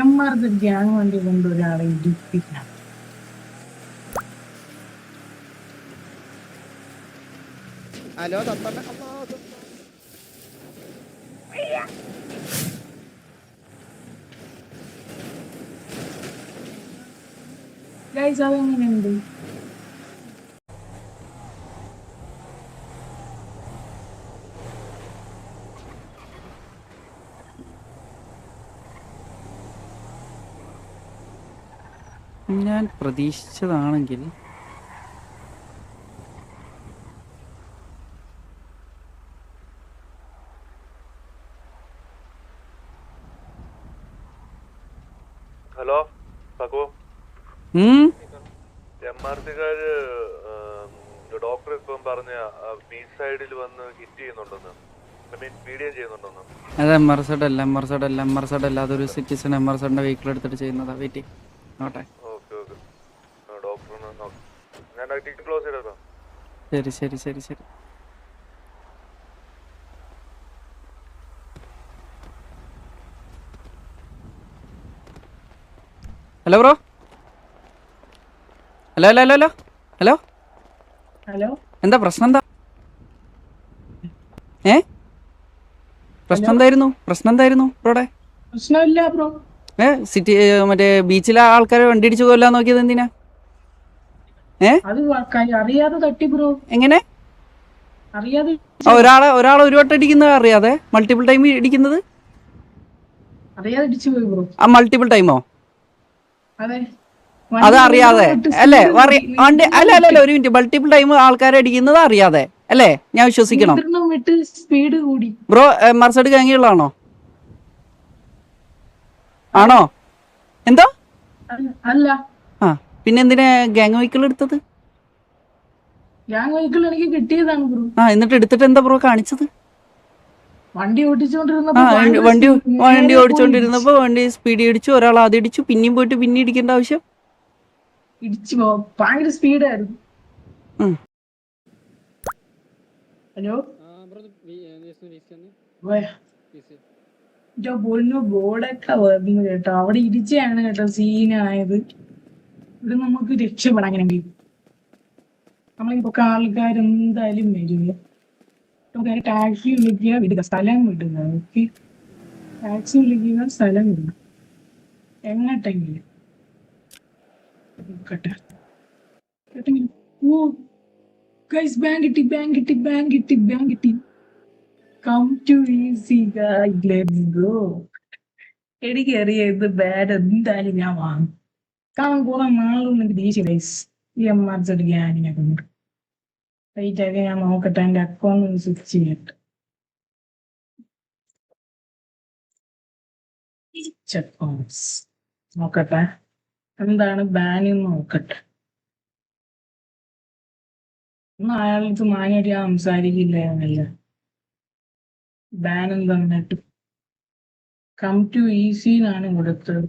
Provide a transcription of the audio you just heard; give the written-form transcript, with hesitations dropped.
എമ്മാർക്ക് gang വണ്ടി കൊണ്ട് ഒരാളെ ഇടിപ്പിക്കണം. Hello guys അതെങ്ങനെയുണ്ട്? ഞാൻ പ്രതീക്ഷിച്ചതാണെങ്കിൽ ഹലോ സകോ എംആർസിക്കാര് ഡോക്ടർ ഇപ്പം പറഞ്ഞ ബീച്ച് സൈഡിൽ വന്ന് ഹിറ്റ് ചെയ്യുന്നുണ്ടെന്ന്, വീഡിയോ ചെയ്യുന്നുണ്ടെന്ന്. അത് എംആർസഡ് അല്ല, അതൊരു സിറ്റിസൺ എംആർസഡിന്റെ വെഹിക്കിൾ എടുത്തിട്ട് ചെയ്യുന്നതാ. വെയിറ്റ് നോട്ടെ. ഓക്കെ ഡോക്ടർ ഞാൻ ടിക്കറ്റ് ക്ലോസ് ചെയ്തോ. ശരി. Hello bro. ഹലോ ഹലോ എന്താ പ്രശ്നം? എന്താ പ്രശ്നം എന്തായിരുന്നു ബ്രോടെ? പ്രശ്നമില്ല ബ്രോ. സിറ്റി മറ്റേ ബീച്ചിലെ ആൾക്കാരെ വണ്ടി ഇടിച്ചു കൊല്ലാൻ നോക്കിയത് എന്തിനാ? അത് അറിയാതെ തട്ടി ബ്രോ. എങ്ങനെ അറിയാതെ ഒരാളെ ഒരു വട്ടം ഇടിക്കുന്നത് അറിയാതെ മൾട്ടിപ്പിൾ ടൈം ഇടിക്കുന്നത്? അറിയാതെ ഇടിച്ചു പോയി ബ്രോ. ആ മൾട്ടിപ്പിൾ ടൈമോ? അതെ. അത് അറിയാതെ അല്ലേ? വണ്ടി അല്ല ഒരു മിനിറ്റ്. മൾട്ടിപ്പിൾ ടൈം ആൾക്കാരെ അടിക്കുന്നത് അറിയാതെ അല്ലേ? ഞാൻ വിശ്വസിക്കണം. സ്പീഡ് കൂടി. ബ്രോ മർസഡ് ഗാങ്ങിയുള്ളതാണോ? ആണോ? എന്തോ അല്ല. ആ പിന്നെ എന്തിനാ ഗാങ് വെഹിക്കിൾ എടുത്തത്? ഗ്യാങ് വെഹിക്കിൾ എനിക്ക് കിട്ടിയതാണ് ബ്രോ. എന്നിട്ട് എടുത്തിട്ട് എന്താ ബ്രോ കാണിച്ചത്? വണ്ടി ഓടിച്ചോണ്ടിരുന്നപ്പോ വണ്ടി സ്പീഡ് ഇടിച്ചു. ഒരാൾ ആദ്യം ഇടിച്ചു, പിന്നെയും പോയിട്ട് പിന്നെ ഇടിക്കേണ്ട ആവശ്യം? ഇടിച്ചു ഭയങ്കര സ്പീഡായിരുന്നു. ഹലോ ബോർഡൊക്കെ വർക്കിംഗ് കേട്ടോ. അവിടെ ഇടിച്ചാണ് കേട്ടോ സീനായത്. ഇവിടെ നമുക്ക് രക്ഷപ്പെടാൻ എങ്ങനെയെങ്കിലും. നമ്മളിപ്പോ ആൾക്കാരെന്തായാലും വരില്ല. നമുക്ക് ടാക്സി വിളിക്കുക, വിടുക, സ്ഥലം വിടുക. ഓക്കെ, ടാക്സി വിളിക്കുക, സ്ഥലം വിടുക, എങ്ങോട്ടെങ്കിലും കേട്ടെ. ഓ ഗൈസ്, ബാങ്ക് കിട്ടി. Come to easy guys, let's go. എനിക്കറിയാം ഇത് ബാഡ് എന്തായാലും ഞാൻ വാങ്ങും. കാരണം കുറെ നാളും എനിക്ക് ദേഷ്യം ഗൈസ് ഈ എംആർസഡ് ഗ്യാങ്ങിനെ കൊണ്ട്. റൈറ്റ് ആക്കി ഞാൻ നോക്കട്ടെ, എൻ്റെ അക്കൗണ്ട് ഒന്ന് സ്വിച്ച് ചെയ്യട്ടെ. നോക്കട്ടെ എന്താണ് ബാൻ നോക്കട്ടെ. ഒന്നും അയാൾക്ക് മാനായിട്ട് ഞാൻ സംസാരിക്കില്ല എന്നല്ല. ബാൻ എന്താന്നിട്ട് കം ടു ഈസി എന്നാണ് കൊടുത്തത്.